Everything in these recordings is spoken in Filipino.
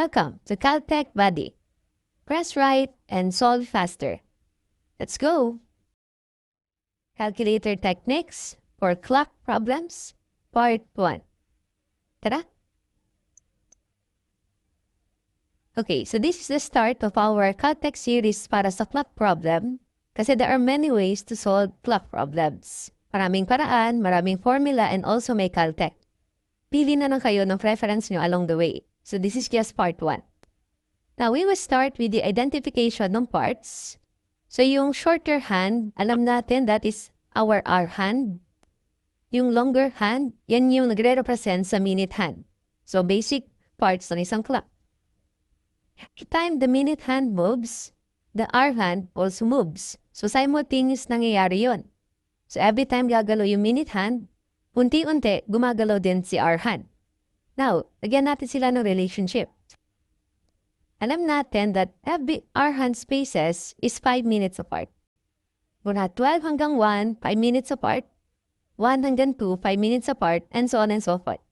Welcome to Caltech Buddy. Press right and solve faster. Let's go! Calculator Techniques for Clock Problems, Part 1. Tara! Okay, so this is the start of our Caltech series para sa clock problem kasi there are many ways to solve clock problems. Maraming paraan, maraming formula, and also may Caltech. Pili na lang kayo ng preference nyo along the way. So this is just part 1. Now, we will start with the identification ng parts. So yung shorter hand, alam natin that is our hour hand. Yung longer hand, yan yung nagre-represent sa minute hand. So basic parts ng isang clock. Every time the minute hand moves, the hour hand also moves. So simultaneous nangyayari yun. So every time gagalaw yung minute hand, unti-unti gumagalaw din si hour hand. Now, lagyan natin sila ng relationship. Alam natin that every hour hand spaces is 5 minutes apart. Mula 12 hanggang 1, 5 minutes apart. 1 hanggang 2, 5 minutes apart, and so on and so forth.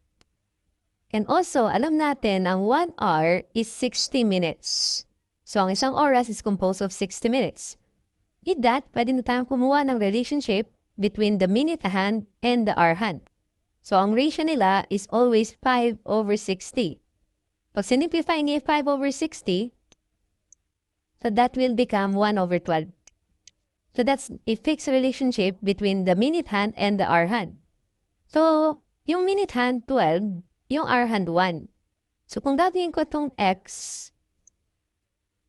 And also, alam natin ang 1 hour is 60 minutes. So, ang isang oras is composed of 60 minutes. With that, pwede na tayong kumuha ng relationship between the minute hand and the hour hand. So, ang ratio nila is always 5/60. Pag sinimplify niya 5/60, so that will become 1/12. So, that's a fixed relationship between the minute hand and the hour hand. So, yung minute hand, 12, yung hour hand, 1. So, kung gagawin ko itong x,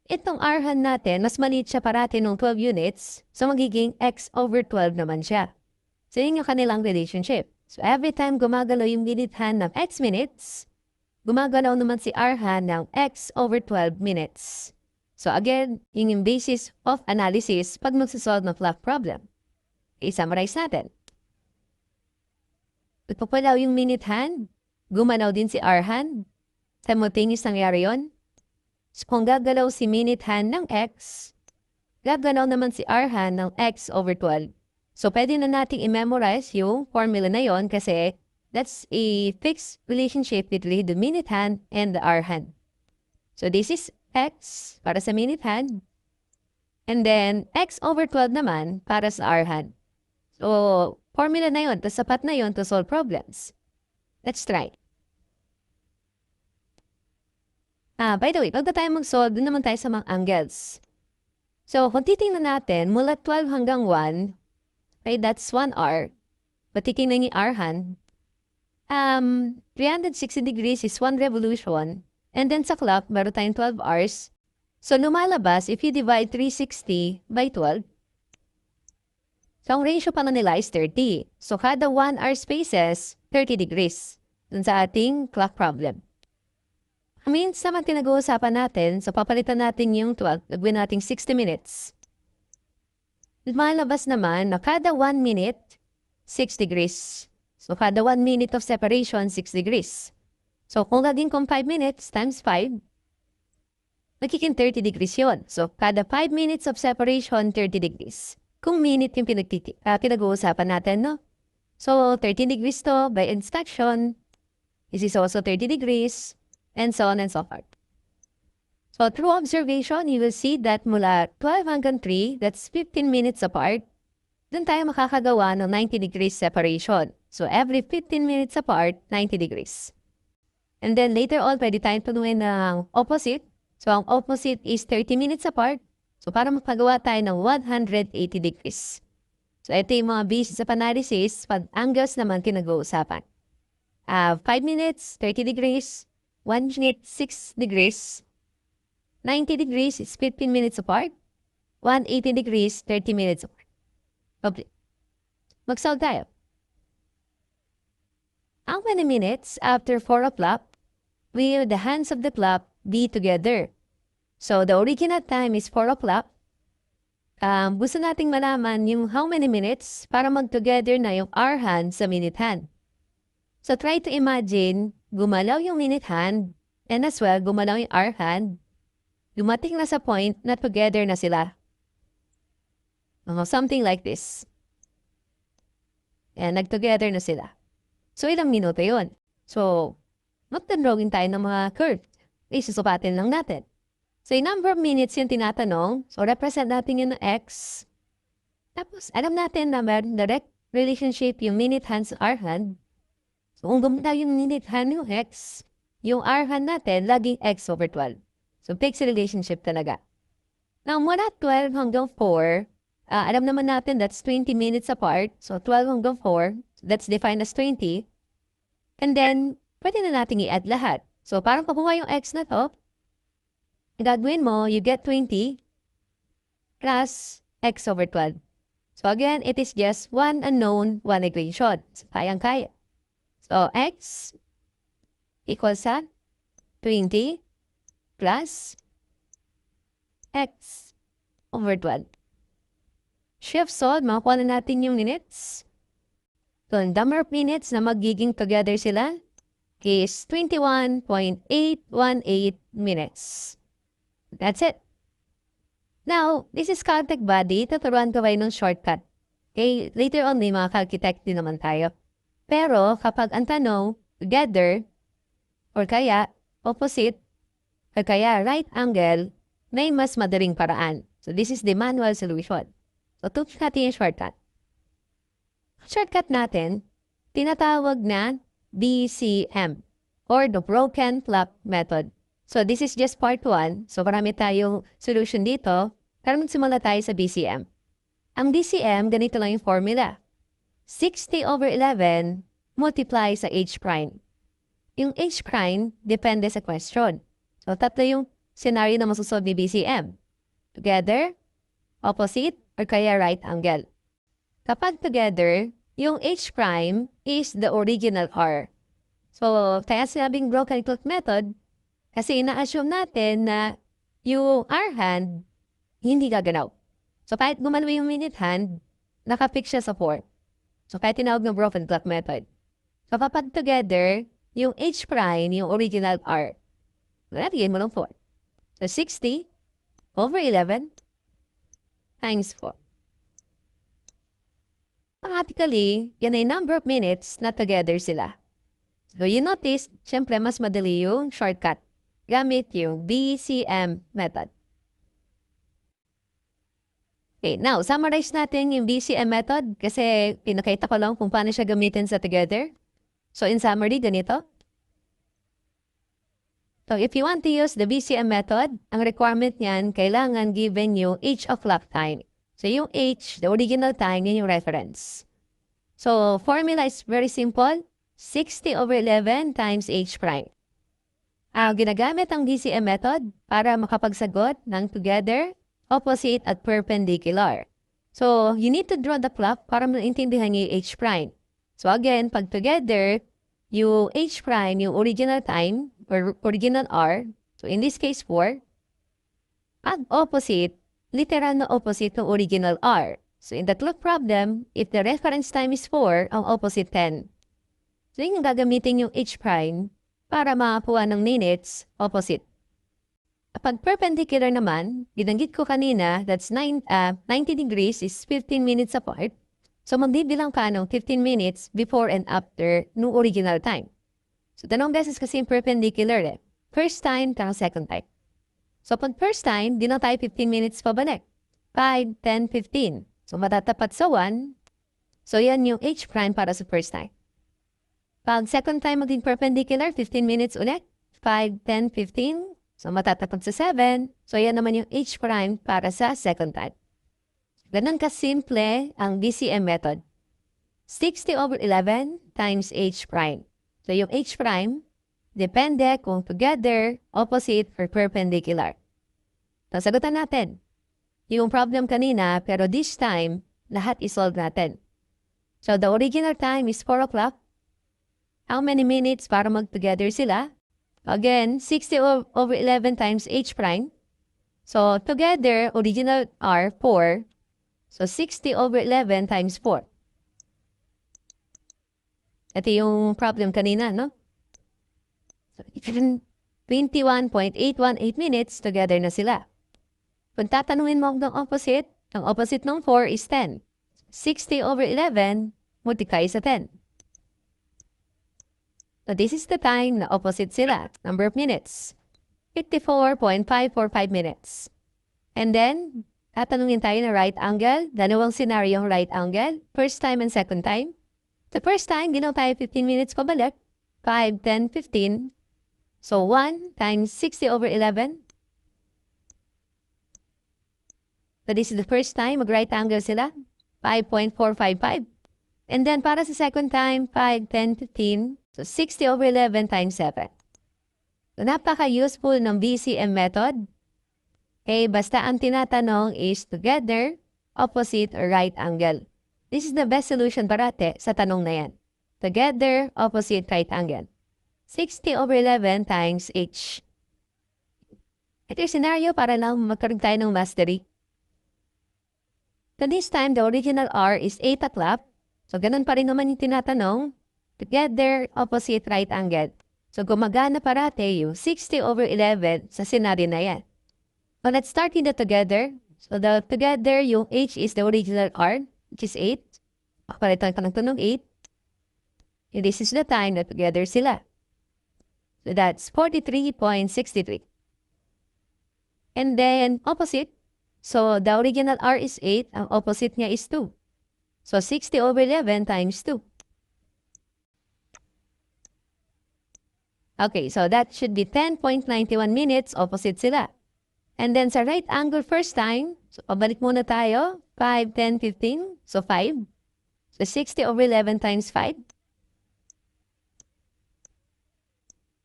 itong hour hand natin, mas maliit siya parati ng 12 units, so magiging x/12 naman siya. So, yun yung kanilang relationship. So, every time gumagalaw yung minute hand ng x minutes, gumagalaw naman si hour hand ng x/12 minutes. So, again, yun yung basis of analysis pag magsasolve ng clock problem. I-summarize natin. Pagpapalaw yung minute hand, gumanaw din si hour hand. Simultaneous nangyari yun. So, kung gagalaw si minute hand ng x, gagalaw naman si hour hand ng x/12. So, pwede na nating i-memorize yung formula na yon kasi that's a fixed relationship between the minute hand and the hour hand. So, this is x para sa minute hand. And then, x/12 naman para sa hour hand. So, formula na yon, sapat na yon to solve problems. Let's try. By the way, bago tayo mag-solve, dun naman tayo sa mga angles. So, kung titingnan natin, mula 12 hanggang 1, okay, that's 1 hour. Patiking na yung hour hand. 360 degrees is 1 revolution. And then sa clock, meron tayong 12 hours. So, lumalabas, if you divide 360 by 12, so ang ratio pala nila is 30. So, kada 1 hour spaces, 30 degrees. Dun sa ating clock problem. I mean, sa mga pinag-uusapan natin, so papalitan natin yung 12, gagawin natin 60 minutes. Lumalabas naman na kada 1 minute, 6 degrees. So, kada 1 minute of separation, 6 degrees. So, kung gagawin kong 5 minutes times 5, magiging 30 degrees yun. So, kada 5 minutes of separation, 30 degrees. Kung minute yung pinag-uusapan natin, no? So, 30 degrees to by instruction. This is also 30 degrees, and so on and so forth. So, through observation, you will see that mula 12 hanggang 3, that's 15 minutes apart, dun tayo makakagawa ng 90 degrees separation. So, every 15 minutes apart, 90 degrees. And then later on, pwede tayong tunuin ng opposite. So, ang opposite is 30 minutes apart. So, para magpagawa tayo ng 180 degrees. So, ito yung mga basis of analysis, pag angles naman kinag-uusapan. 5 minutes, 30 degrees. 1 minute, 6 degrees. 90 degrees is 15 minutes apart. 180 degrees, 30 minutes apart. Okay. Mag-solve tayo. How many minutes after 4 o'clock will the hands of the clock be together? So, the original time is 4 o'clock. Gusto nating malaman yung how many minutes para mag-together na yung hour hand sa minute hand. So, try to imagine, gumalaw yung minute hand, and as well, gumalaw yung hour hand. Dumating na sa point na together na sila. Something like this. And nag-together na sila. So, ilang minuto yun? So, magdadrawing tayo ng mga curve. isusupatin lang natin. So, yung number of minutes yung tinatanong. So, represent natin yun ng X. Tapos, alam natin na meron direct relationship yung minute hand sa hour hand. So, kung gumita yung minute hand yung X, yung hour hand natin, laging X over 12. So, fixed relationship talaga. Now, mula 12 hanggang 4, alam naman natin that's 20 minutes apart. So, 12 hanggang 4, that's defined as 20. And then, pwede na natin i-add lahat. So, parang pakuha yung X na to, gagawin mo, you get 20 plus X over 12. So, again, it is just one unknown, one equation. So, kayang-kaya. So, X equals sa 20 plus X over 12. Shift solve, makakuha na natin yung minutes. So, the number of minutes na magiging together sila is 21.818 minutes. That's it. Now, this is Caltech Buddy. Tuturuan ko kayo ng shortcut. Okay, later on, may mga calcitech din naman tayo. Pero, kapag ang tanong, together, or kaya, opposite, or kaya right angle, may mas madaling paraan. So, this is the manual solution. So, tutunan natin yung shortcut. Shortcut natin, tinatawag na BCM, or the broken clock method. So, this is just part 1. So, marami tayong solution dito. Pero magsimula tayo sa BCM. Ang BCM, ganito lang yung formula. 60 over 11 multiply sa H prime. Yung H prime, depende sa question. So, tatlo yung scenario na masusolve ni BCM. Together, opposite, or kaya right angle. Kapag together, yung H prime is the original R. So, kaya sinabing broken clock method, kasi ina-assume natin na yung R hand, hindi gaganaw. So, kahit gumalaw yung minute hand, nakapix siya sa 4. So, kahit tinawag ng broken clock method. So, kapag together, yung H prime, yung original R, nalagyan mo ng 4. So, 60 over 11 times 4. Automatically, yan ay number of minutes na together sila. So, you notice, syempre, mas madali yung shortcut gamit yung BCM method. Okay, now, summarize natin yung BCM method kasi pinakita ko lang kung paano siya gamitin sa together. So, in summary, ganito. So, if you want to use the BCM method, ang requirement niyan, kailangan given yung H of clock time. So, yung H, the original time, yun yung reference. So, formula is very simple. 60 over 11 times H prime. Ginagamit ang BCM method para makapagsagot ng together, opposite, at perpendicular. So, you need to draw the clock para maintindihan yung H prime. So, again, pag together, yung H prime, yung original time, or original R, so in this case 4, pag opposite, literal na opposite ng original R. So, in the clock problem, if the reference time is 4, ang opposite 10. So, yung gagamitin yung H prime para makakuha ng minutes opposite. Kapag perpendicular naman, ginanggit ko kanina, that's 90 degrees is 15 minutes apart. So, magbibilang ka ng 15 minutes before and after no original time. So, dalawang beses kasi yung perpendicular eh. First time, kang second time. So, pag first time, di na tayo 15 minutes pabalik. 5, 10, 15. So, matatapat sa 1. So, yan yung H prime para sa first time. Pag second time maging perpendicular, 15 minutes ulit. 5, 10, 15. So, matatapat sa 7. So, yan naman yung H prime para sa second time. Ganun kasimple ang BCM method. 60 over 11 times H prime. So, yung H prime, depende kung together, opposite, or perpendicular. So, sagutan natin. Yung problem kanina, pero this time, lahat isolve natin. So, the original time is 4 o'clock. How many minutes para mag-together sila? Again, 60 over 11 times H prime. So, together, original R, 4. So, 60 over 11 times 4. Ito yung problem kanina, no? So, 21.818 minutes, together na sila. Kung tatanungin mo ng opposite, ang opposite ng 4 is 10. 60 over 11, multiply sa 10. So, this is the time na opposite sila, number of minutes. 54.545 minutes. And then, tatanungin tayo na right angle, dalawang scenario ang right angle, first time and second time. The first time, ginawa tayo 15 minutes pabalik, 5, 10, 15. So 1 times 60 over 11. So this is the first time, mag-right angle sila, 5.455. And then para sa second time, 5, 10, 15. So 60 over 11 times 7. So napaka-useful ng BCM method. Okay, basta ang tinatanong is together, opposite, or right angle. This is the best solution parate sa tanong na yan. Together, opposite, right angle. 60 over 11 times h. Ito yung scenario para lang magkaroon tayo ng mastery. So this time, the original R is 8 o'clock. So ganun pa rin naman yung tinatanong. Together, opposite, right angle. So gumagana parate yung 60 over 11 sa scenario na yan. So let's start in the together. So the together, yung h is the original R, which is 8. Palitan ka ng tunog 8. And this is the time na together sila. So that's 43.63. And then opposite. So the original R is 8. Ang opposite niya is 2. So 60 over 11 times 2. Okay, so that should be 10.91 minutes. Opposite sila. And then sa right angle first time, so pabalik muna tayo, 5, 10, 15, so 5. So 60 over 11 times 5.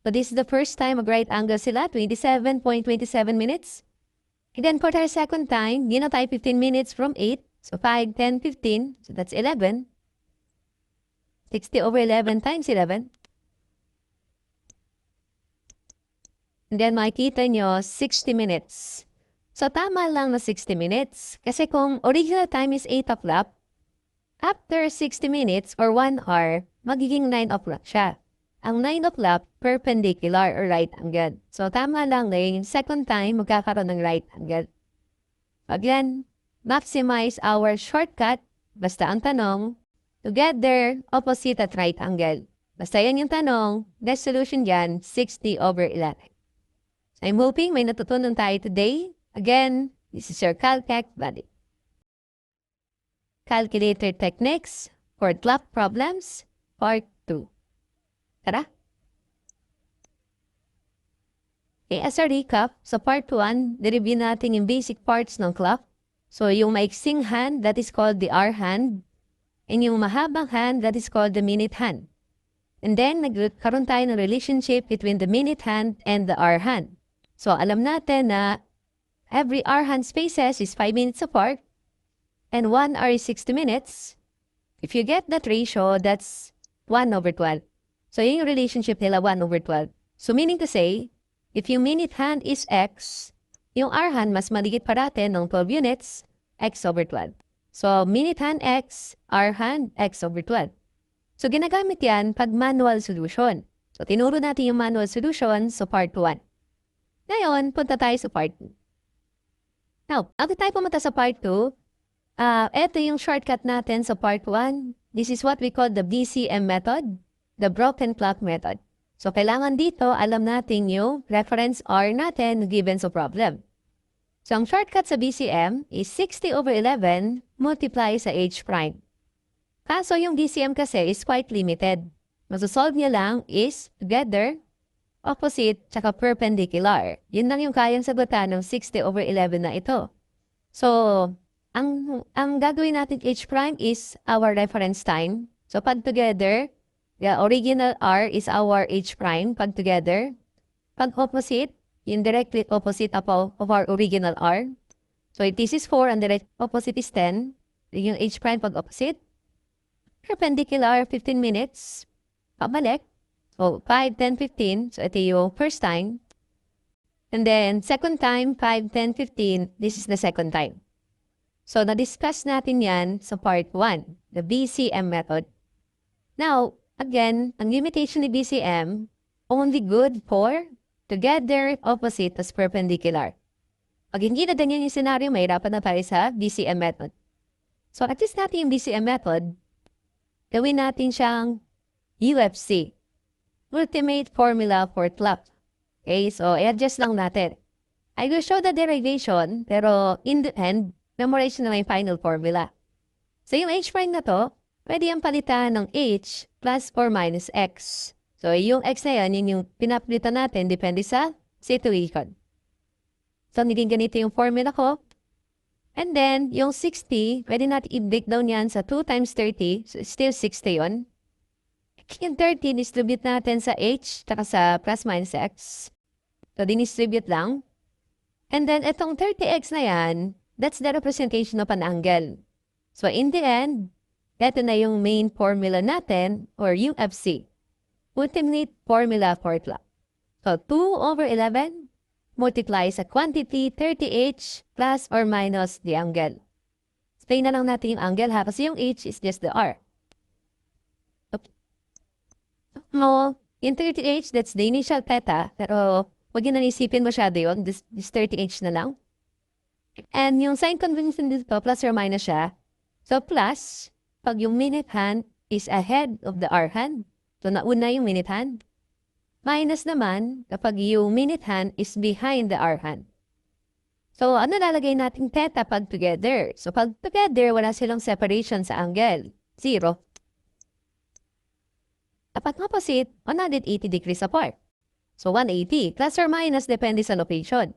So this is the first time mag-right angle sila, 27.27 minutes. And then for our second time, gina tayo 15 minutes from 8. So 5, 10, 15, so that's 11. 60 over 11 times 11. And then makikita nyo, 60 minutes. So tama lang na 60 minutes. Kasi kung original time is 8 o'clock, after 60 minutes or 1 hour, magiging 9 o'clock siya. Ang 9 o'clock, perpendicular or right angle. So tama lang na yung second time, magkakaroon ng right angle. Again, maximize our shortcut. Basta ang tanong, together, opposite at right angle. Basta yan yung tanong, best solution dyan, 60 over 11. I'm hoping may natutunan tayo today. Again, this is your Caltech buddy. Calculator techniques for clock problems, part 2. Tara! Okay, as a recap, sa part 1, nireview natin yung basic parts ng clock. So, yung maiksing hand, that is called the hour hand. And yung mahabang hand, that is called the minute hand. And then, nagkaroon tayo ng relationship between the minute hand and the hour hand. So, alam natin na every hour hand spaces is 5 minutes apart and 1 hour is 60 minutes. If you get that ratio, that's 1 over 12. So, yung relationship nila 1 over 12. So, meaning to say, if yung minute hand is x, yung hour hand mas maligit parate ng 12 units, x over 12. So, minute hand x, hour hand x over 12. So, ginagamit yan pag manual solution. So, tinuro natin yung manual solution sa part 1. Ngayon, punta tayo sa part 2. Now, bago tayo pumunta sa part 2, ito yung shortcut natin sa part 1. This is what we call the BCM method, the broken clock method. So, kailangan dito, alam natin yung reference hour natin given sa problem. So, ang shortcut sa BCM is 60 over 11 multiply sa h prime. Kaso yung BCM kasi is quite limited. Masosolve niya lang is together, opposite, tsaka perpendicular. Yun lang yung kayang sagutan ng 60 over 11 na ito. So, ang gagawin natin h prime is our reference time. So, pag together, the original r is our h prime pag together. Pag opposite, yung directly opposite of our original r. So, this is 4 and direct opposite is 10. Yung h prime pag opposite. Perpendicular, 15 minutes. Pabalik. So, 5, 10, 15. So, ito yung first time. And then, second time, 5, 10, 15. This is the second time. So, na-discuss natin yan sa part 1, the BCM method. Now, again, ang limitation ni BCM, only good for together, opposite, as perpendicular. Pag hindi na ganyan yung scenario, mahirapan na tayo sa BCM method. So, at least natin yung BCM method, gawin natin siyang UFC. Ultimate Formula for Clock. Okay, so i-adjust lang natin. I will show the derivation, pero in the end, memorize na lang yung final formula. So yung h prime na to, pwede yung palitan ng h plus or minus x. So yung x na yan, yun yung pinapalitan natin depende sa situation. So naging ganito yung formula ko. And then, yung 60, pwede natin i-break down yan sa 2 times 30, so still 60 yun. Yung 30, distribute natin sa h, taka sa plus minus x. So, dinistribute lang. And then, itong 30x na yan, that's the representation of an angle. So, in the end, ito na yung main formula natin, or UFC. Ultimate formula for clock. So, 2 over 11 multiply sa quantity 30h plus or minus the angle. Explain na lang natin yung angle ha, kasi yung h is just the r. No, yung 30h, that's the initial theta, pero huwag yun na isipin masyado yun. This 30h na lang. And yung sign convention dito, plus or minus siya. So, plus, pag yung minute hand is ahead of the hour hand. So, nauna yung minute hand. Minus naman, kapag yung minute hand is behind the hour hand. So, ano lalagay nating theta pag together? So, pag together, wala silang separation sa angle. 0. Dapat opposite, 180 degrees apart. So, 180, plus or minus, depende sa location.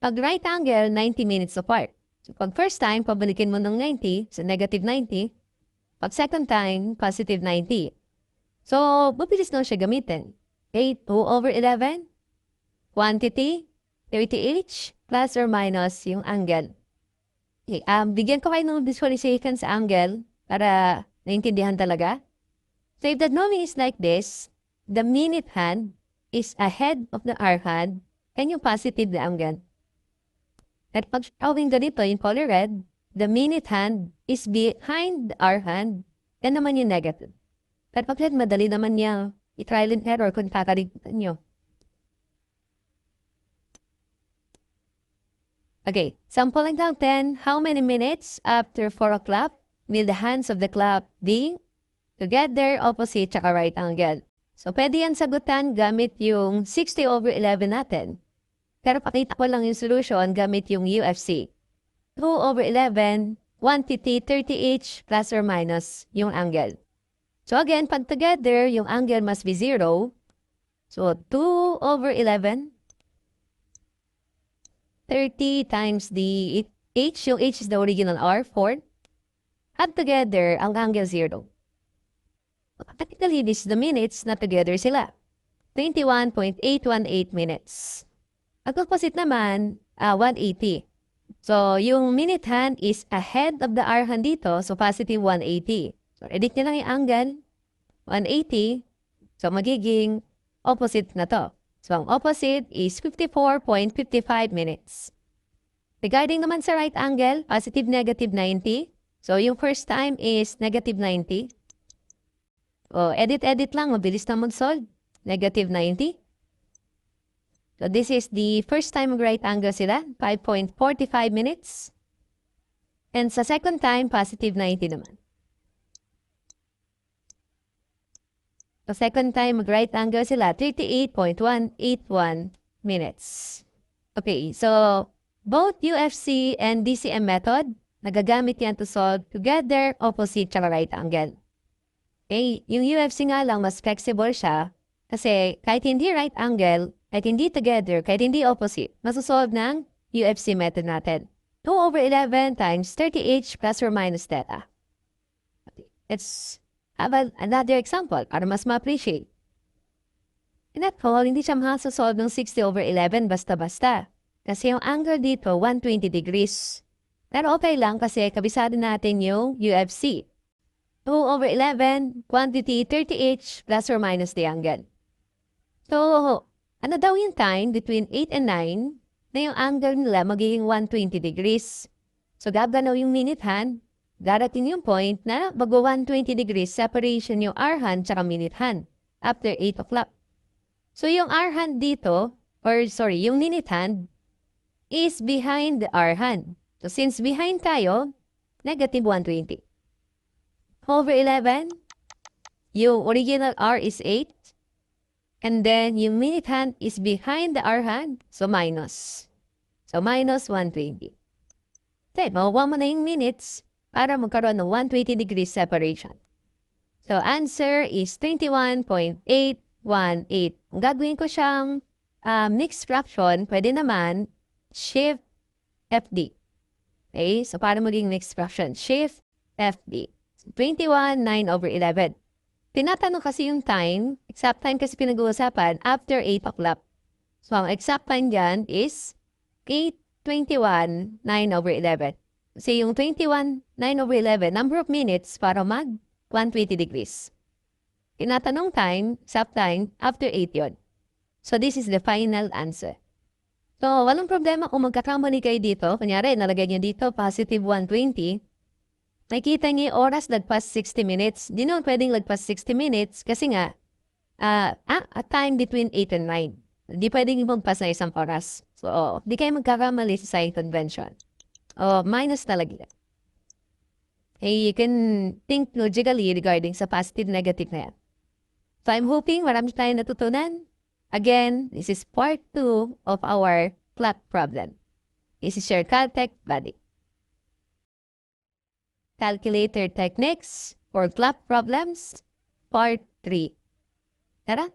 Pag right angle, 90 minutes apart. So, pag first time, pabalikin mo ng 90, so negative 90. Pag second time, positive 90. So, mabilis lang siya gamitin. Okay, 2 over 11. Quantity, 30h, plus or minus yung angle. Okay, bigyan ko kayo ng visualization sa angle para naintindihan talaga. So, if the denominator is like this, the minute hand is ahead of the hour hand and yung positive the angle. At pag showing ganito, in color red, the minute hand is behind the hour hand and naman yung negative. At pag red, madali naman niya i-trial and error kung kakalimutan nyo. Okay, sample example 10. How many minutes after 4 o'clock will the hands of the clock be together, opposite, tsaka right angle? So, pwede yan sagutan gamit yung 60 over 11 natin. Pero pakita ko lang yung solution gamit yung UFC. 2 over 11, quantity 30h plus or minus yung angle. So, again, pag together, yung angle must be 0. So, 2 over 11, 30 times the h. Yung h is the original r, 4. Add together, ang angle 0. Technically, this is the minutes na together sila. 21.818 minutes. Ang opposite naman, 180. So, yung minute hand is ahead of the hour hand dito, so positive 180. So, edit nyo lang yung angle, 180. So, magiging opposite na to. So, ang opposite is 54.55 minutes. Regarding naman sa right angle, positive negative 90. So, yung first time is negative 90. O, edit lang. Mabilis na mag-solve. Negative 90. So, this is the first time right angle sila. 5.45 minutes. And sa second time, positive 90 naman. So, second time right angle sila, 38.181 minutes. Okay, so both UFC and DCM method, nagagamit yan to solve together, opposite, tsaka right angle. Okay, yung UFC nga lang, mas flexible siya kasi kahit hindi right angle, kahit hindi together, kahit hindi opposite, masosolve ng UFC method natin. 2 over 11 times 30h plus or minus theta. Let's have another example para mas ma-appreciate. In that call, hindi siya makasosolve ng 60 over 11 basta-basta. Kasi yung angle dito, 120 degrees. Pero okay lang kasi kabisado natin yung UFC. 2 over 11, quantity 30h plus or minus the angle. So, ano daw yung time between 8 and 9 na yung angle nila magiging 120 degrees. So, gaganaw yung minute hand, darating yung point na bago 120 degrees separation yung hour hand tsaka minute hand after 8 o'clock. So, yung hour hand dito, yung minute hand is behind the hour hand. So, since behind tayo, negative 120. Over 11, yung original R is 8. And then, yung minute hand is behind the hour hand, so minus. So, minus 120. Okay, makuha mo na yung minutes para magkaroon ng 120 degrees separation. So, answer is 21.818. Kung gagawin ko siyang mixed fraction, pwede naman shift FD. Okay, so para maging mixed fraction, shift FD. So, 21, 9/11. Tinatanong kasi yung time, exact time kasi pinag-uusapan, after 8 o'clock. So, ang exact time dyan is 8:21, 9/11. Kasi yung 21, 9/11, number of minutes para mag 120 degrees. Tinatanong time, exact time, after 8 yon. So, this is the final answer. So, walang problema kung magkakamali kayo dito. Kunyari, nalagay nyo dito, positive 120. Nakikita niyo yung oras, lagpas 60 minutes. Di naman pwedeng lagpas 60 minutes kasi nga, a time between 8 and 9. Di pwedeng magpas na isang oras. So, di kayo magkakamali sa sign convention. Minus talaga. Hey, you can think logically regarding sa positive, negative na yan. So, I'm hoping marami tayong natutunan. Again, this is part 2 of our clock problem. This is your Caltech buddy. Calculator techniques for clock problems, part 3. Tara!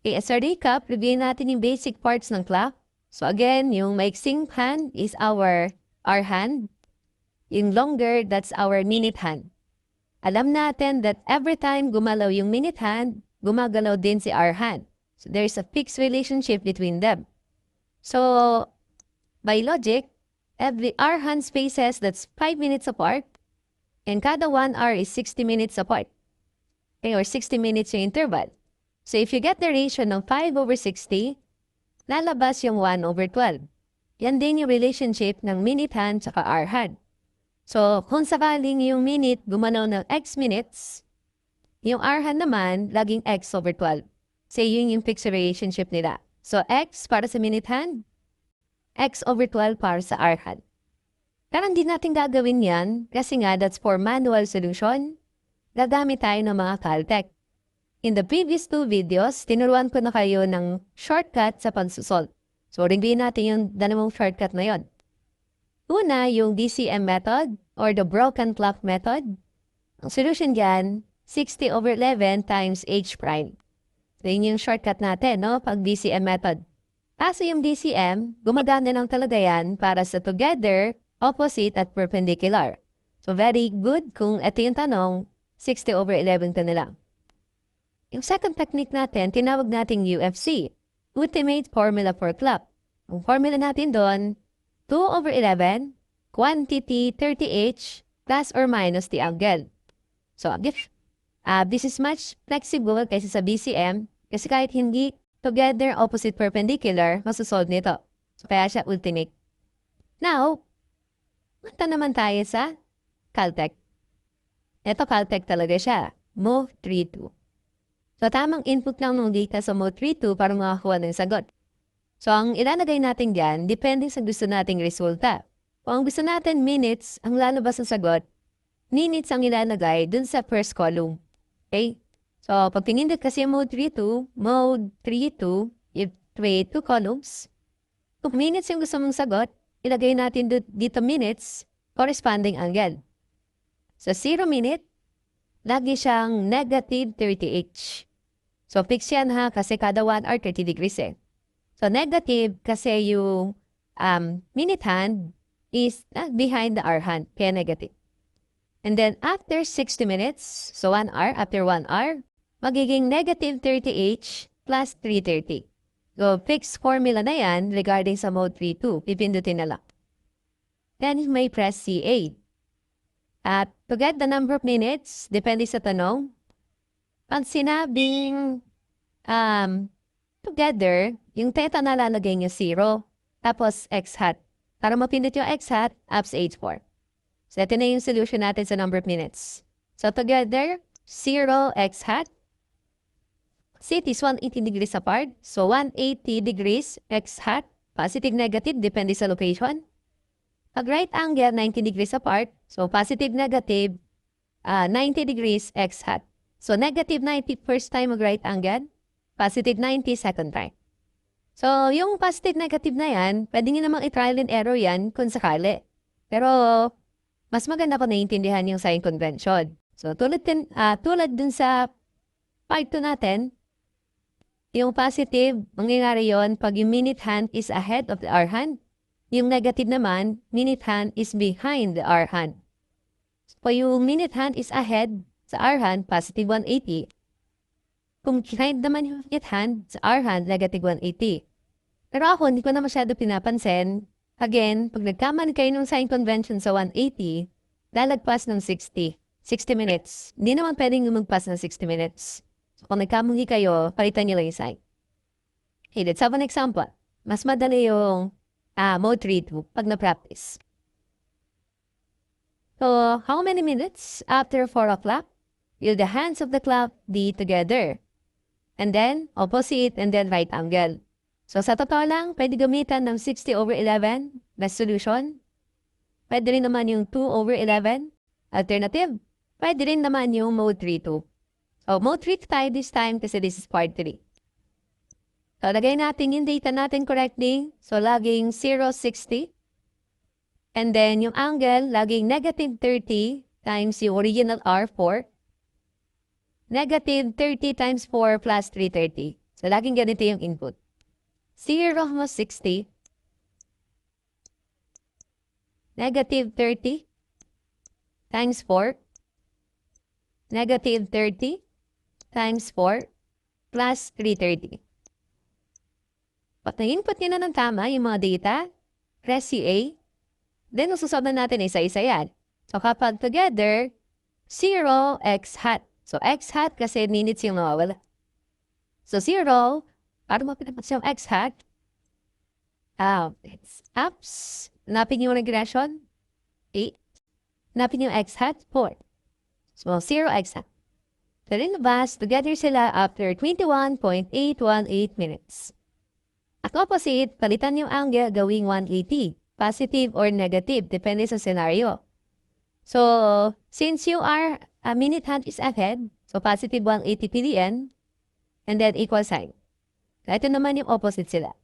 Okay, as a recap, reviewin natin yung basic parts ng clock. So again, yung maiksing hand is our hand. Yung longer, that's our minute hand. Alam natin that every time gumalaw yung minute hand, gumagalaw din si hour hand. So there's a fixed relationship between them. So, by logic, every hour hand spaces that's 5 minutes apart, and kada 1 hour is 60 minutes apart. Okay, or 60 minutes yung interval. So if you get the ratio ng 5/60, lalabas yung 1/12. Yan din yung relationship ng minute hand sa hour hand. So kung sakaling yung minute gumanaw ng x minutes, yung hour hand naman laging x/12. So yun yung fixed relationship nila. So x para sa minute hand, x/12 para sa hour hand. Pero hindi natin gagawin yan kasi nga that's for manual solution. Gagamit tayo ng mga Caltech. In the previous 2 videos, tinuruan ko na kayo ng shortcut sa pagsusolve. So, review natin yung dalawang shortcut na yon. Una, yung DCM method or the broken clock method. Ang solution dyan, 60/11 times h prime. So, yun yung shortcut natin, no? Pag DCM method. Kaso yung DCM, gumagana lang talaga yan para sa together, opposite at perpendicular. So, very good kung ito yung tanong, 60/11 ka na lang. Yung second technique natin, tinawag nating UFC, Ultimate Formula for Clock. Ang formula natin doon, 2/11, quantity 30H, plus or minus the angle. So, this is much flexible kaysa sa BCM, kasi kahit hindi together, opposite, perpendicular, masasolve nito. So, kaya siya ultimate. Now, punta naman tayo sa Caltech. Ito, Caltech talaga siya. Move 3-2. So, tamang input lang ng data sa Move 3-2 para makakuha ng sagot. So, ang ilalagay natin dyan, depende sa gusto nating resulta. Kung ang gusto natin minutes, ang lalabas ng sagot, minutes ang ilalagay dun sa first column. Okay? So, pag pinindot kasi yung Mode 3-2, you create 2 columns. Kung minutes yung gusto mong sagot, ilagay natin dito minutes, corresponding angle. So, 0 minute, lagi siyang negative 30H. So, fix yan ha, kasi kada 1 hour, 30 degrees eh. So, negative kasi yung minute hand is behind the hour hand, kaya negative. And then, after 60 minutes, so 1 hour, after 1 hour, magiging negative 30H plus 330. So, fixed formula na yan regarding sa Mode 3-2. Pipindutin na lang. Then, you may press C8. At to get the number of minutes, depende sa tanong, pag sinabing together, yung theta na lalagay niya 0, tapos x hat. Para mapindot yung x hat, up sa H4. So, ito na yung solution natin sa number of minutes. So, together, 0 x hat. It is 180 degrees apart. So, 180 degrees x hat. Positive, negative, depende sa location. Pag right angle, 90 degrees apart. So, positive, negative, 90 degrees x hat. So, negative 90 first time mag-right angle, positive 90 second time. So, yung positive negative na yan, pwede nyo namang i-trial and error yan kung sakali. Pero, mas maganda kung naiintindihan yung sign convention. So, tulad dun sa part 2 natin, yung positive, mangyayari yon pag yung minute hand is ahead of the hour hand. Yung negative naman, minute hand is behind the hour hand. So, yung minute hand is ahead sa hour hand, positive 180. Kung behind naman yung minute hand, sa hour hand, negative 180. Pero ako, hindi ko na masyado pinapansin. Again, pag nagkamali kayo ng sign convention sa 180, lalagpas ng 60. 60 minutes. Hindi naman pwedeng magpas ng 60 minutes. So, kung nagkamali kayo, palitan nyo lang yung sign. Okay, let's have an example. Mas madali yung mode 3-2 pag na-practice. So, how many minutes after 4 o'clock will the hands of the clock be together? And then, opposite and then right angle. So, sa totoo lang, pwede gamitan ng 60/11 na solution. Pwede rin naman yung 2/11 alternative. Pwede rin naman yung mode 3-2. So, mode 3 tayo this time kasi this is part 3. So, lagay natin yung data natin correctly. So, laging 0/60. And then, yung angle, laging negative 30 times yung original R4. Negative 30 times 4 plus 330. So, laging ganito yung input. 0/60. Negative 30 times 4. Negative 30 times 4 plus 330. Pag na-input nyo na ng tama yung mga data, press CA. Then, ususunod na natin isa-isa yan. So, kapag together, 0x hat. So, x hat kasi minutes yung nawawala. So, 0, para mapinapas yung x hat, it's ups. Napin yung regression, 8. Napin yung x hat, 4. So, 0x hat. So, rinabas, together sila after 21.818 minutes. At opposite, palitan yung angle gawing 180. Positive or negative, depende sa scenario. So, since you are, a minute hand is ahead, so positive 180 PDN, and then equal sign. Ito naman yung opposite sila.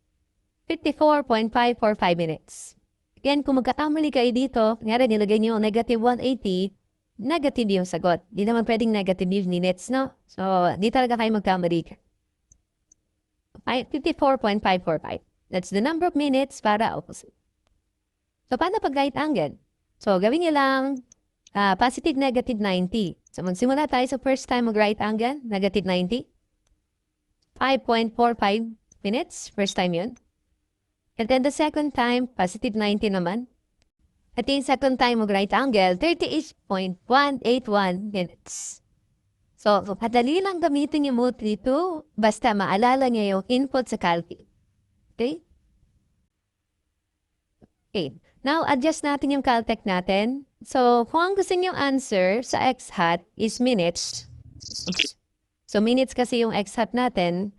54.545 minutes. Again, kung magkakamali kayo dito, nga rin nilagay niyo negative 180, negative yung sagot. Di naman pwedeng negative minutes, no? So, di talaga kayo magkamali. 54.545. That's the number of minutes para opposite. So, paano pag right angle? So, gawin niyo lang positive negative 90. So, magsimula tayo sa first time mag-right angle, negative 90. 5.45 minutes, first time yun. And then the second time, positive 90 naman. At yung second time mag-right angle, 38.181 minutes. So, padali lang gamitin yung mode dito, basta maalala niya yung input sa calculate. Okay? Okay. Now, adjust natin yung caltech natin. So, kung ang gusto niyong answer sa x hat is minutes. So, minutes kasi yung x hat natin.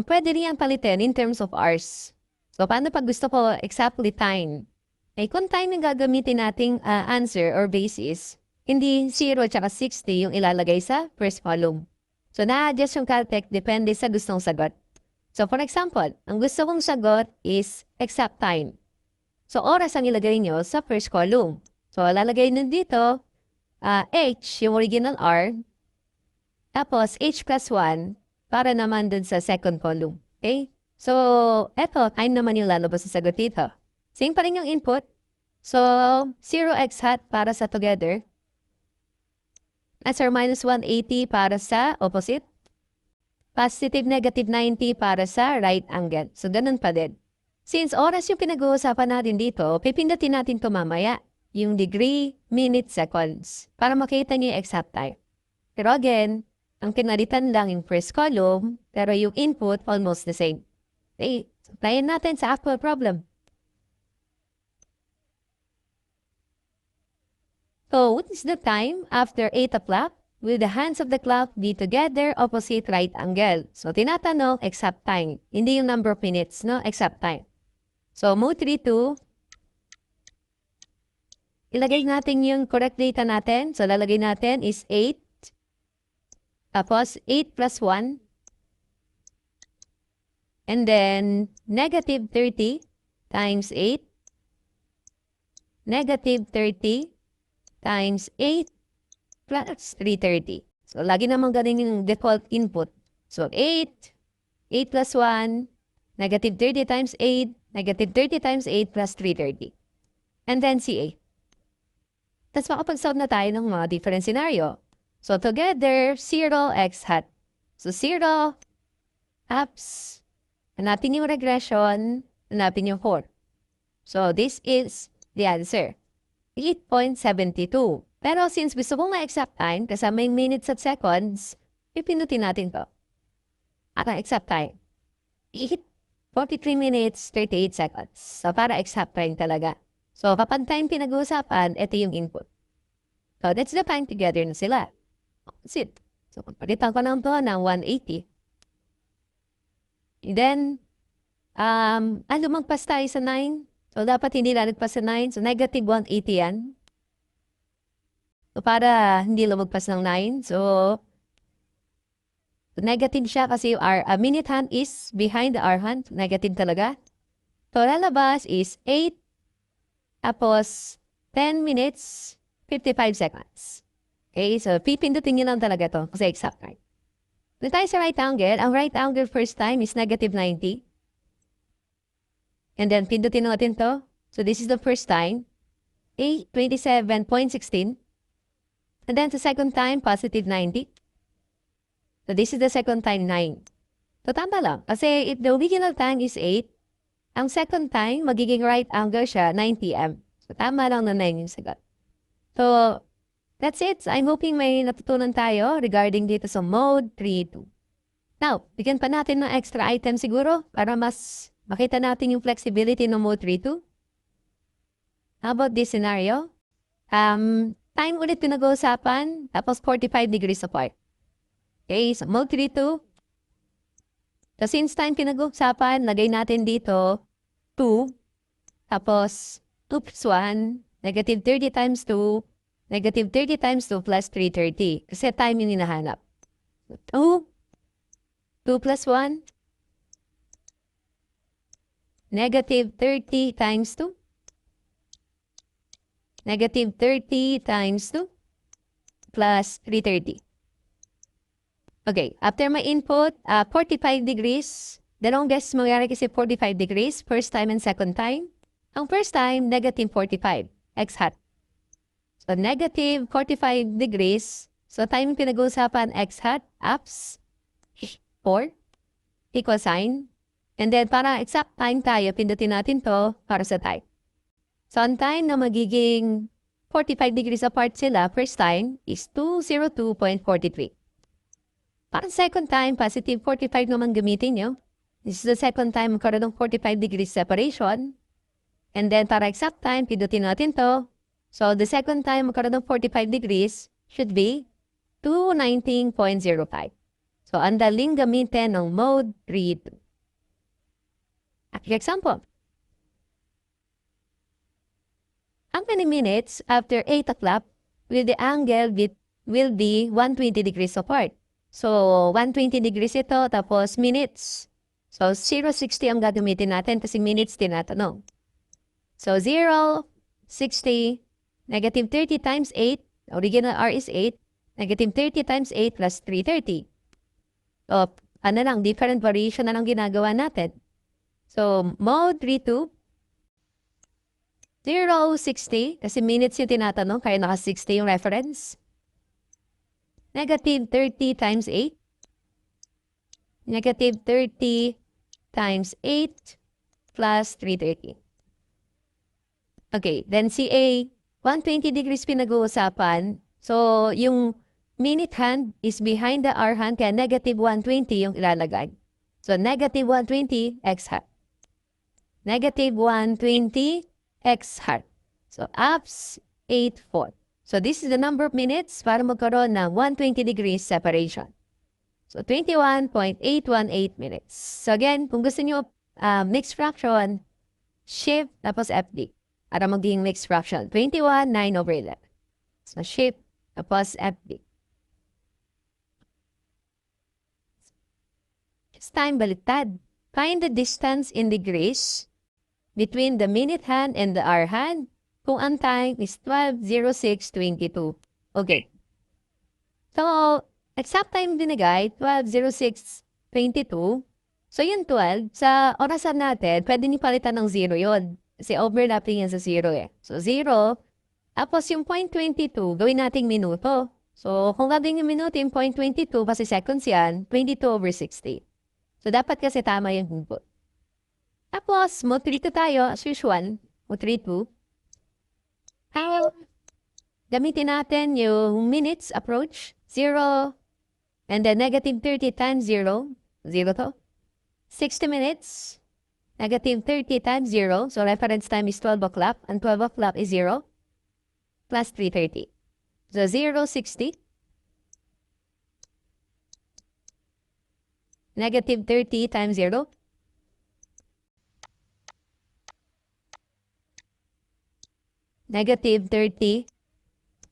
Pwede rin yan palitin in terms of hours. So, paano pag gusto ko exactly time? Eh, kung time yung gagamitin nating answer or basis, hindi 0 at 60 yung ilalagay sa first column. So, na-adjust yung caltech depende sa gustong sagot. So, for example, ang gusto kong sagot is exact time. So, oras ang ilagay nyo sa first column. So, lalagay nyo dito, H, yung original R, tapos H plus 1, para naman dun sa second column. Okay? So, eto, time naman yung lalabas sa sagot dito. Same pa rin yung input. So, 0x hat para sa together. Answer minus 180 para sa opposite. Positive negative 90 para sa right angle. So, ganun pa din. Since oras yung pinag-uusapan natin dito, pipindutin natin ito mamaya, yung degree, minutes, seconds, para makita niyo yung exact time. Pero again, ang kinalitan lang yung first column, pero yung input almost the same. Okay, so applyin natin sa actual problem. So, what is the time after 8 o'clock? Will the hands of the clock be together opposite right angle? So, tinatanong, exact time. Hindi yung number of minutes, no? Exact time. So, mode 3-2. Ilagay natin yung correct data natin. So, lalagay natin is 8. Tapos 8 plus 1. And then negative 30 times 8. Negative 30 times 8 plus 330. So, lagi naman ganun yung default input. So, 8 plus 1, negative 30 times 8, negative 30 times 8 plus 330. And then CA. Tapos makapag-solve na tayo ng mga different scenario. So, together, 0x hat. So, 0, apps, hanapin yung regression, hanapin yung 4. So, this is the answer. 8.72. Pero since gusto kong ma-exact time, kasama yung minutes at seconds, pipindutin natin to. At ang exact time. 43 minutes, 38 seconds. So, para exact time talaga. So, kapag time pinag-uusapan, ito yung input. So, that's the time together na sila. That's it. So, pagpalitan ko lang to ng 180. And then, lumagpas tayo sa 9. So, dapat hindi lalagpas sa 9. So, negative 180 yan. So, para hindi lumagpas ng 9. So, negative siya kasi our minute hand is behind the hour hand. Negative talaga. So, lalabas is 8. Tapos, 10 minutes, 55 seconds. Okay, so pipindutin nyo lang talaga to kasi exact time. Doon tayo sa right angle. Ang right angle first time is negative 90. And then, pindutin natin to. So, this is the first time. 27.16. And then, sa second time, positive 90. So, this is the second time, 9. So, tama lang. Kasi if the original time is 8, ang second time, magiging right angle siya, 90M. So, tama lang na 9 yung sagot. So, that's it. I'm hoping may natutunan tayo regarding dito sa mode 3-2. Now, bigyan pa natin ng extra item siguro para mas makita natin yung flexibility ng mode 3-2. How about this scenario? Time ulit pinag-uusapan, tapos 45 degrees apart. Okay, so mode 3-2. So since time pinag-uusapan, lagay natin dito 2, tapos 2 plus 1, negative 30 times 2, negative 30 times 2 plus 330. Kasi time yung hinahanap. 2 plus 1, negative 30 times 2, negative 30 times 2 plus 330. Okay, after my input, 45 degrees. The longest mangyari kasi 45 degrees, first time and second time. Ang first time, negative 45, x hat. So, negative 45 degrees. So, time pinag-uusapan, x hat, apps, 4, equal sign. And then, para exact time tayo, pindutin natin to para sa time. So, ang time na magiging 45 degrees apart sila, first time, is 202.43. Para second time, positive 45 naman gamitin nyo. This is the second time magkaroon ng 45 degrees separation. And then, para exact time, pindutin natin to. So, the second time magkaroon ng 45 degrees should be 219.05. So, ang daling gamitin ng mode 3-2. Example. How many minutes after 8 o'clock will the angle will be 120 degrees apart? So, 120 degrees ito, tapos minutes. So, 0.60 ang gagamitin natin kasi minutes tinatanong. So, 0, 60, negative 30 times 8, original R is 8, negative 30 times 8 plus 330. So, ano lang, different variation na lang ginagawa natin. So, mode 3-2, 0, 60, kasi minutes yung tinatanong, kaya naka 60 yung reference. Negative 30 times 8. Negative 30 times 8 plus 330. Okay, then CA, 120 degrees pinag-uusapan. So, yung minute hand is behind the hour hand, kaya negative 120 yung ilalagay. So, negative 120 x hat. Negative 120 x hat. So, apps 8-4. So, this is the number of minutes para magkaroon ng 120 degrees separation. So, 21.818 minutes. So, again, kung gusto nyo mixed fraction, shift, tapos FD. Para magiging mixed fraction. 21, 9/11. So, shift, tapos FD. This time, baliktad. Find the distance in degrees between the minute hand and the hour hand kung ang time is 12:06:22. Okay. So, exact time binigay, 12:06:22. So, yung 12, sa orasan natin, pwede niyo palitan ng 0 yon. Kasi overlapping yan sa 0 eh. So, 0. Tapos yung 0.22, gawin nating minuto. So, kung gagawin yung minuto yung 0.22, kasi seconds yan, 22/60. So, dapat kasi tama yung input. Tapos, mo-3 tayo, as usual. Mo-3. Gamitin natin yung minutes approach. 0. And then negative 30 times 0. 0 to. 60 minutes. Negative 30 times 0. So, reference time is 12 o'clock. And 12 o'clock is 0. Plus 3:30. So, 0:60. Negative 30 times 0. Negative 30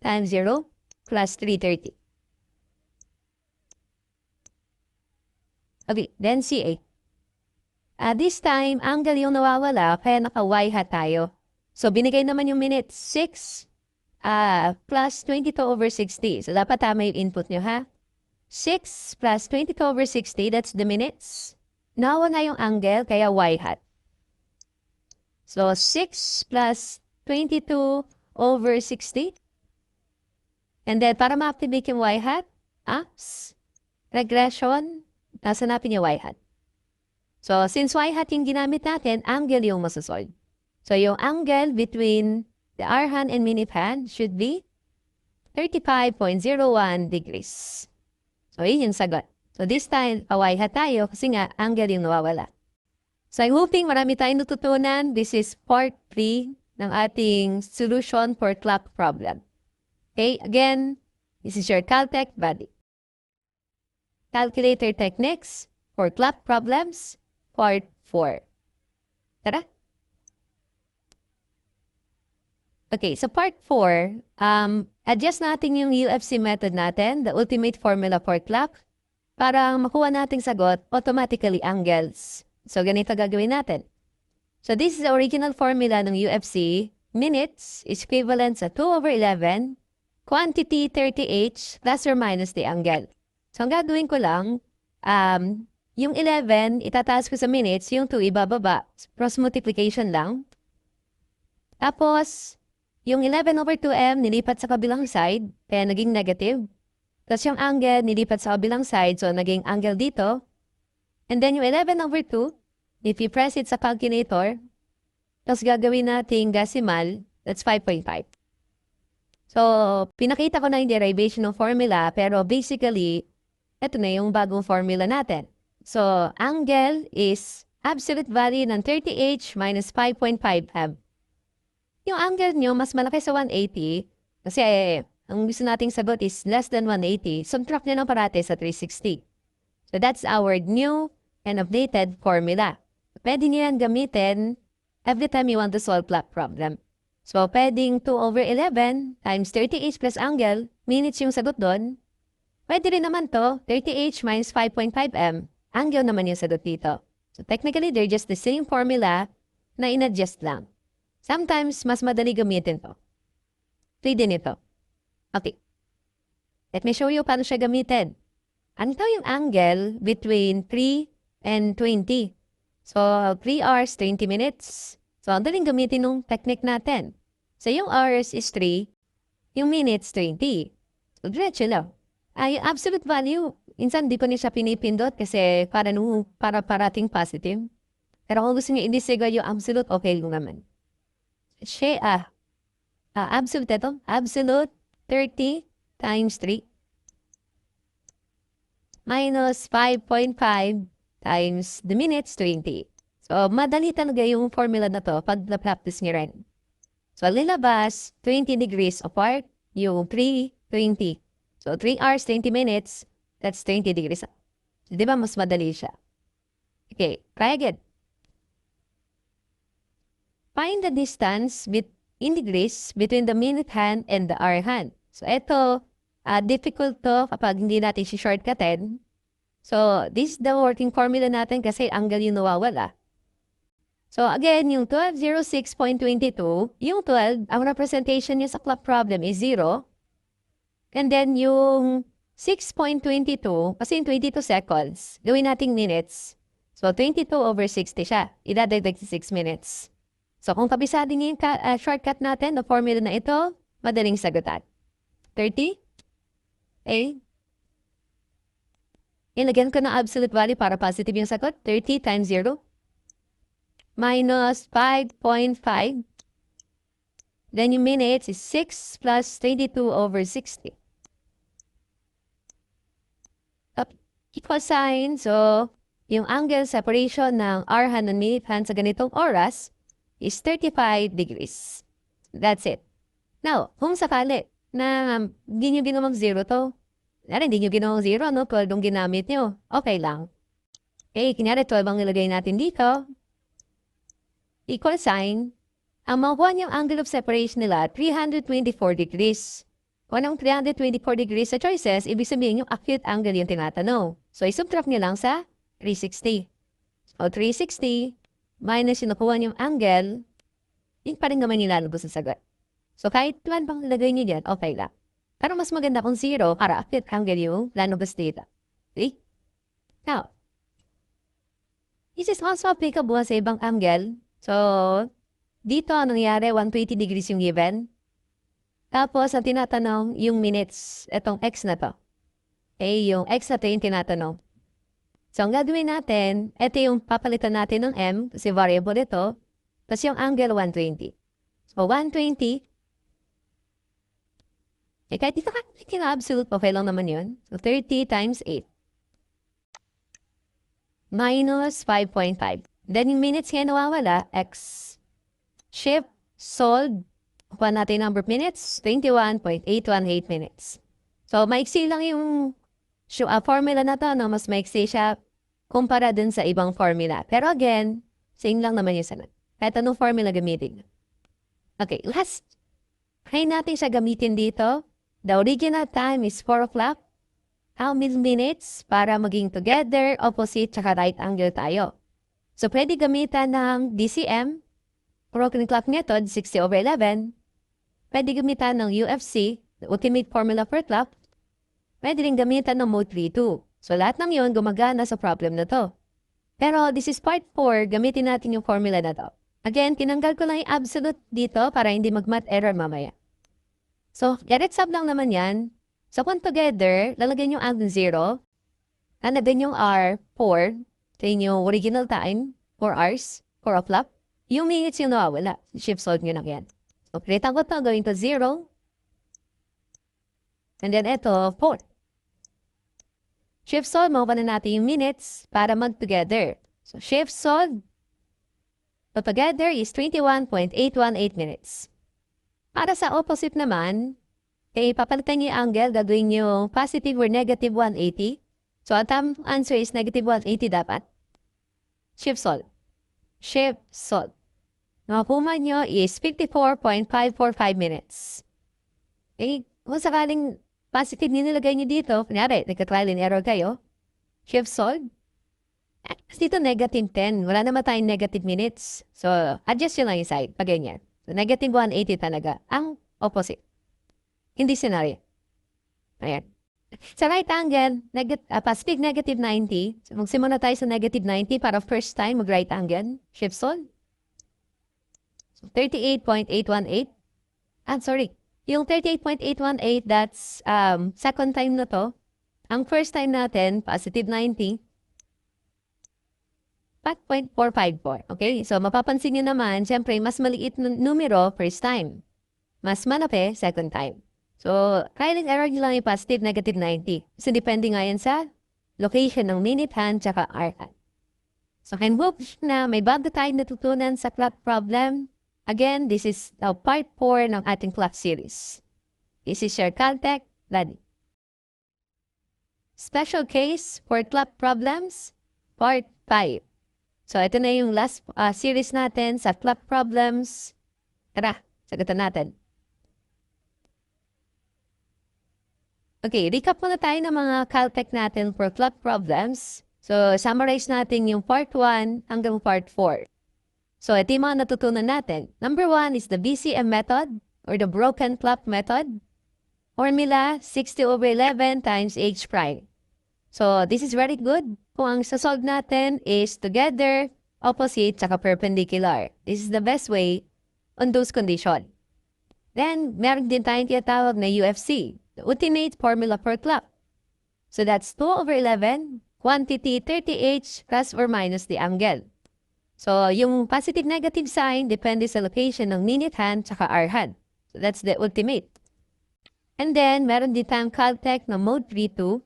times 0 plus 3:30. Okay, then CA. This time, angle yung nawawala, kaya naka-Y hat tayo. So, binigay naman yung minutes, 6 plus 22/60. So, dapat tama yung input nyo, ha? 6 plus 22/60, that's the minutes. Nawala yung angle, kaya Y hat. So, 6 plus 22/60. And then, para ma-activate yung Y hat, regression, nasanapin yung Y hat. So, since Y hat yung ginamit natin, angle yung masasolve. So, yung angle between the hour hand and minute hand should be 35.01 degrees. So, yun yung sagot. So, this time, Y hat tayo kasi nga, angle yung nawawala. So, I'm hoping marami tayong natutunan. This is part 3 ng ating solution for clock problem. Okay, again, this is your Caltech buddy. Calculator techniques for clock problems, part 4. Tara! Okay, so part 4, adjust natin yung UFC method natin, the ultimate formula for clock, para makuha nating sagot, automatically angles. So, ganito gagawin natin. So, this is the original formula ng UFC. Minutes is equivalent sa 2/11, quantity 30H, plus or minus the angle. So, ang gagawin ko lang, yung 11, itataas ko sa minutes, yung 2 ibababa. Cross multiplication lang. Tapos, yung 11/2m nilipat sa kabilang side, kaya naging negative. Tapos yung angle nilipat sa kabilang side, so naging angle dito. And then yung 11/2, if you press it sa calculator, tapos gagawin nating decimal, that's 5.5. So, pinakita ko na yung derivation ng formula, pero basically, ito na yung bagong formula natin. So, angle is absolute value ng 30H minus 5.5m. Yung angle nyo, mas malaki sa 180, kasi ang gusto nating sagot is less than 180, subtract nyo ng parate sa 360. So, that's our new and updated formula. Pwede nyo yan gamitin every time you want to solve clock problem. So, pwedeng 2/11 times 30H plus angle, minutes yung sagot doon. Pwede rin naman to, 30H minus 5.5m, angle naman yung sagot dito. So, technically, they're just the same formula na in-adjust lang. Sometimes, mas madali gamitin to. Pwede nito. Okay. Let me show you paano siya gamitin. Ano yung angle between 3 and 20? So, 3 hours, 20 minutes. So, ang daling gamitin ng technique natin. So, yung hours is 3, yung minutes 20. So, diretso lang. Yung absolute value, minsan di ko niya siya pinipindot kasi para parating positive. Pero kung gusto niyo i-disregard yung absolute, okay lang naman. Siya, absolute ito. Absolute 30 times 3 minus 5.5 times the minutes 20. So, madali talaga yung formula na to pag na-practice niyo rin. So, lilabas 20 degrees apart yung 3, 20. So, 3 hours, 20 minutes, that's 20 degrees. So, di ba mas madali siya? Okay, try again. Find the distance in degrees between the minute hand and the hour hand. So, ito, difficult to kapag hindi natin si-shortcutin. So, this is the working formula natin kasi angle yung nawawala. So, again, yung 1206.22, yung 12, ang representation niya sa clock problem is 0. And then, yung 6.22, kasi yung 22 seconds, gawin nating minutes. So, 22 over 60 siya. Idadagdag sa 6 minutes. So, kung kabisado niyo yung shortcut natin, the formula na ito, madaling sagutan. 30? A. Ilagyan ko ng absolute value para positive yung sagot. 30 times 0 minus 5.5. Then yung minutes is 6 plus 22 over 60. Equal sign. So, yung angle separation ng hour hand and minute hand sa ganitong oras is 35 degrees. That's it. Now, kung sakali na hindi nyo ginawang 0 to, hindi nyo ginawang 0, no? 12 yung ginamit nyo. Okay lang. Okay, kunyari 12 ang nilagay natin dito. Equal sign. Ang makuha niyang angle of separation nila, 324 degrees. Kung anong 324 degrees sa choices, ibig sabihin yung acute angle yung tinatanong. So, isubtract niyo lang sa 360. O 360 minus yung nakuha niyong angle, yun pa rin naman nilalabos sa sagot. So, kahit tuwan pang nilagay niyo dyan, okay lang. Pero mas maganda kung 0 para acute angle yung lalabas dito. Okay? Now, this is also applicable sa ibang angle. So, dito ang nangyari, 120 degrees yung given. Tapos, ang tinatanong, yung minutes, itong x na to. Okay, yung x na to yung tinatanong. So, ang gagawin natin, ito yung papalitan natin ng m, kasi variable ito. Tapos yung angle, 120. So, 120. Eh, kahit dito ka absolute, okay lang naman yun. So, 30 times 8. Minus 5.5. Then, yung minutes nga nawawala, x. Shift, solve. Kuha natin number of minutes, 21.818 minutes. So, maiksi lang yung formula na to, no? Mas maiksi siya kumpara dun sa ibang formula. Pero again, same lang naman yung sagot. Kahit anong formula gamitin. Okay, last. Try natin siya gamitin dito. The original time is 4 o'clock. How many minutes para maging together, opposite, tsaka right angle tayo? So, pwede gamitan ng DCM, broken clock method, 60 over 11. Pwede gamitan ng UFC, the ultimate formula for clock. Pwede rin gamitan ng mode 3-2. So, lahat ng yun gumagana sa problem na to. Pero, this is part 4, gamitin natin yung formula na to. Again, tinanggal ko lang yung absolute dito para hindi mag-math error mamaya. So, direct sub lang naman yan. So, kung together, lalagyan yung angle 0. Lalagyan yung R, 4. Ito yung original time, 4 hours, 4 o'clock. Yung minutes yung nawawala. Shift solve nyo lang yan. So, createan ko ito, going to 0. And then ito, 4. Shift solve, makuha na natin yung minutes para mag-together. So, shift solve. So, together is 21.818 minutes. Para sa opposite naman, papalitan niyo yung angle, gagawin niyo positive or negative 180. So, ang answer is negative 180 dapat. Shift solve. Shift solve. Nakakuha nyo is 54.545 minutes. Okay? Kung sakaling positive nilagay nyo dito, kunyari, nagka-trial and error kayo, shift solve. Dito negative 10. Wala naman tayong negative minutes. So, adjust yun lang yung side. Pag ganyan. So, negative 180 talaga. Ang opposite. Hindi scenario. Ayan. Sa right angle, positive negative 90. So, magsimula tayo sa negative 90 para first time mag-right angle. Shift solve. So, 38.818. Sorry. Yung 38.818, that's second time na to. Ang first time natin, positive 90. 5.454. Okay? So, mapapansin nyo naman, syempre, mas maliit na numero first time. Mas malaki second time. So, trial and error nyo lang yung positive, negative 90. So, depende nga yan sa location ng minute hand tsaka hour hand. So, can hope na may bago tayong natutunan sa clock problem. Again, this is now part 4 ng ating clock series. This is your contact, Lani. Special case for clock problems, part 5. So, ito na yung last series natin sa clock problems. Tara, sagutan natin. Okay, recap muna tayo ng mga Caltech natin for clock problems. So, summarize natin yung part 1 hanggang part 4. So, ito yung mga natutunan natin. Number 1 is the BCM method or the broken clock method. Formula, 60/11 times h prime. So, this is very good. Kung ang sasolve natin is together, opposite, saka perpendicular. This is the best way on those conditions. Then, meron din tayong tinatawag na UFC, the ultimate formula for clock. So, that's 2/11, quantity 30h plus or minus the angle. So, yung positive-negative sign depende sa location ng minute hand saka hour hand. So, that's the ultimate. And then, meron din tayong Caltech na mode 3-2.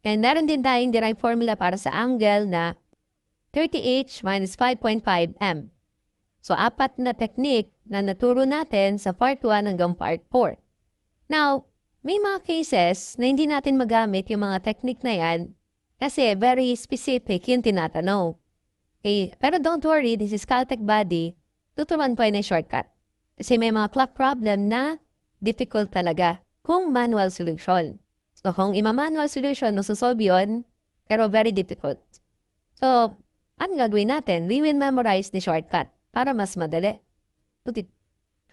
And meron din tayong derived formula para sa angle na 30h minus 5.5 m. So, 4 na technique na naturo natin sa part 1 hanggang part 4. Now, may mga cases na hindi natin magamit yung mga technique na yan kasi very specific yung tinatanong. Okay, pero don't worry, this is Caltech Body. Tuturuan po yun ng shortcut. Kasi may mga clock problem na difficult talaga kung manual solution. So, kung ima-manual solution, nasusolve yun, pero very difficult. So, ano gagawin natin? We will memorize the shortcut para mas madali.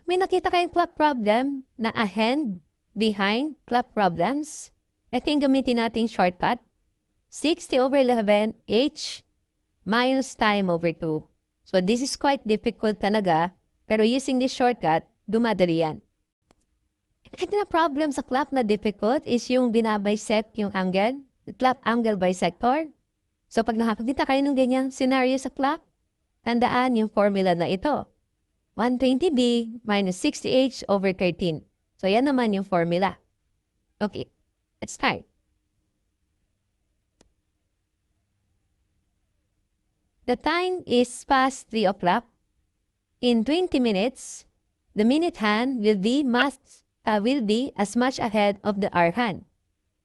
May nakita kayong clock problem na ahead, behind clock problems. Ito yung gamitin nating shortcut. 60/11 h minus time over 2. So, this is quite difficult talaga, pero using this shortcut, dumadali yan. Ito na problem sa clock na difficult is yung binabisect yung angle, the clock angle bisector. So, pag nakakita kayo ng ganyang scenario sa clock, tandaan yung formula na ito. 120b minus 60h over 13. So, yan naman yung formula. Okay, let's start. The time is past 3 o'clock. In 20 minutes, the minute hand will be as much ahead of the hour hand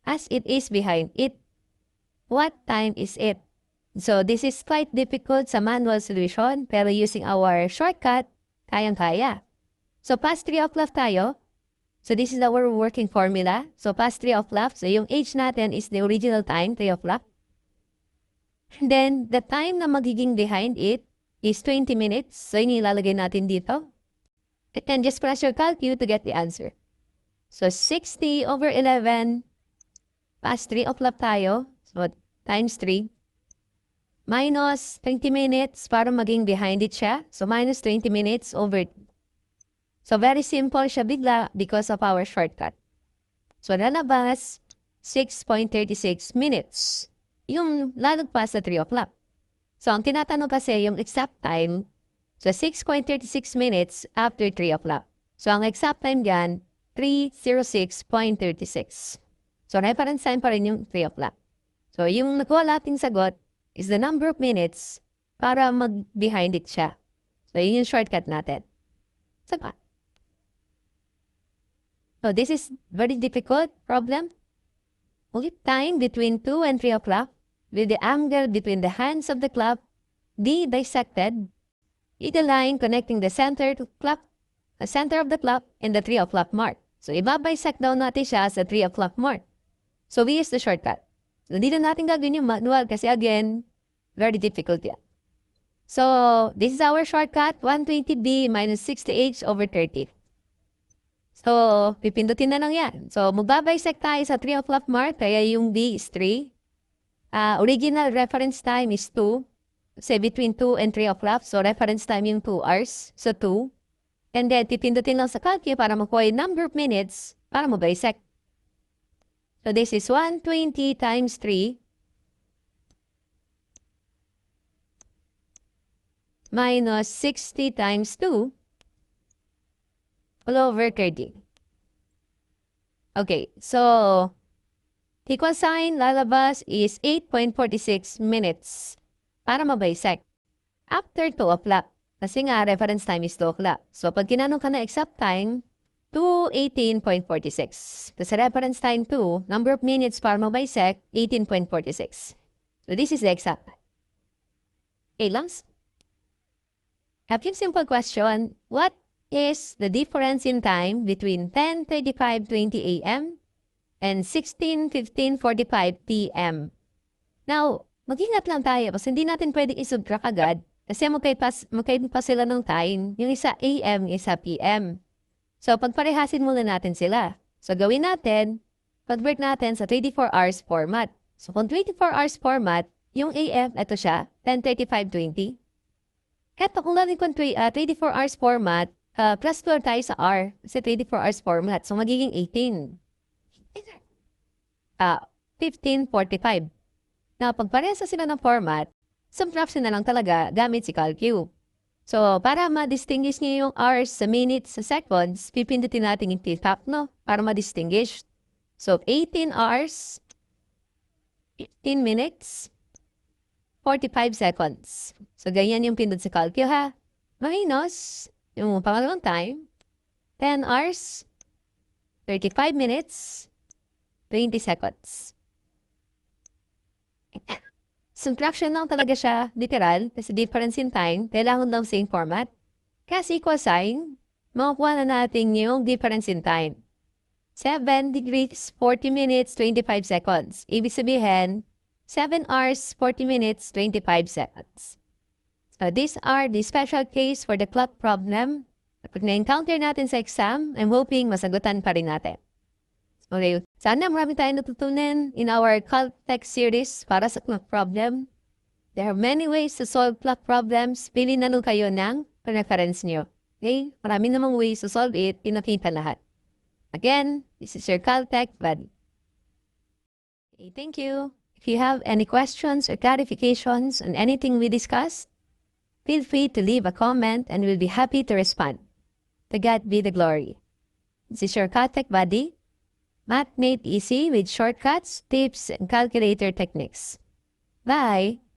as it is behind it. What time is it? So, this is quite difficult sa manual solution, pero using our shortcut, kayang-kaya. So, past 3 o'clock tayo. So, this is our working formula. So, past 3 o'clock. So, yung age natin is the original time, 3 o'clock. And then, the time na magiging behind it is 20 minutes. So, yun ilalagay natin dito. And then, just press your calculator to get the answer. So, 60/11, past 3 o'clock tayo. So, times 3. Minus 20 minutes para maging behind it siya. So, minus 20 minutes over. So, very simple siya bigla because of our shortcut. So, lalabas 6.36 minutes. Yung lalagpas sa 3 o'clock. So, ang tinatanong kasi yung exact time. So, 6.36 minutes after 3 o'clock. So, ang exact time dyan, 3:06.36. So, reference time pa rin yung 3 o'clock. So, yung nakuha nating sagot is the number of minutes para mag-behind it siya. So, yun yung shortcut natin. So, this is very difficult problem. Only time between 2 and 3 o'clock with the angle between the hands of the clock be dissected. The line connecting the center of the clock and the 3 o'clock mark. So, ibabisect daw natin siya sa 3 o'clock mark. So, we use the shortcut. So, dito natin gagawin yung manual kasi again, very difficult yan. So, this is our shortcut, 120b minus 60h over 30. So, pipindutin na lang yan. So, magbabisect tayo sa 3 o'clock mark, kaya yung b is 3. Original reference time is 2. Say between 2 and 3 o'clock. So, reference time yung 2 hours. So, 2. And then, pipindutin lang sa calculator para makuha yung number of minutes para mabisect. So, this is 120 times 3 minus 60 times 2 all over 30. Okay, so, equal sign lalabas is 8.46 minutes para mabisect. After 2 o'clock, kasi nga reference time is 2 o'clock. So, pag kinanong ka na exact time, 2:18.46. Kasi reference time 2, number of minutes para mabisect, 18.46. So, this is the exact time. Okay, Lance? Have you simple question? What is the difference in time between 10:35:20 a.m. and 16:15:45 p.m. Now, mag-ingat lang tayo kasi hindi natin pwedeng isubtract agad kasi magkaiba pa sila ng time. Yung isa AM, yung isa PM. So, pagparehasin muna natin sila. So, gawin natin, convert natin sa 24 hours format. So, kung 24 hours format, yung AM, ito siya, 10:35:20. Eto, kung natin kung 24 hours format, plus 12 tayo sa R kasi 24 hours format. So, magiging 18. 15:45. Now, pag parehas na sila ng format, subtraction na lang talaga gamit si CalQ. So, para ma-distinguish niyo yung hours sa minutes sa seconds, pipindutin natin yung T-top, no? Para ma-distinguish. So, 18 hours, 15 minutes, 45 seconds. So, ganyan yung pindot sa CalQ, ha? Minus, yung pangalawang time, 10 hours, 35 minutes, 20 seconds. Subtraction lang talaga siya, literal, kasi difference in time, kailangan lang same format. Kasi equal sign, makukuha na natin yung difference in time. 7 degrees, 40 minutes, 25 seconds. Ibig sabihin, 7 hours, 40 minutes, 25 seconds. So these are the special case for the clock problem. Pag na-encounter natin sa exam, I'm hoping masagutan pa rin natin. Okay, sana marami tayong natutunan in our Caltech series para sa clock problem. There are many ways to solve clock problems. Pili na lang kayo ng preference nyo. Okay? Marami namang ways to solve it. Pinakita lahat. Again, this is your Caltech buddy. Okay, thank you. If you have any questions or clarifications on anything we discussed, feel free to leave a comment and we'll be happy to respond. To God be the glory. This is your Caltech buddy. Math made easy with shortcuts, tips, and calculator techniques. Bye!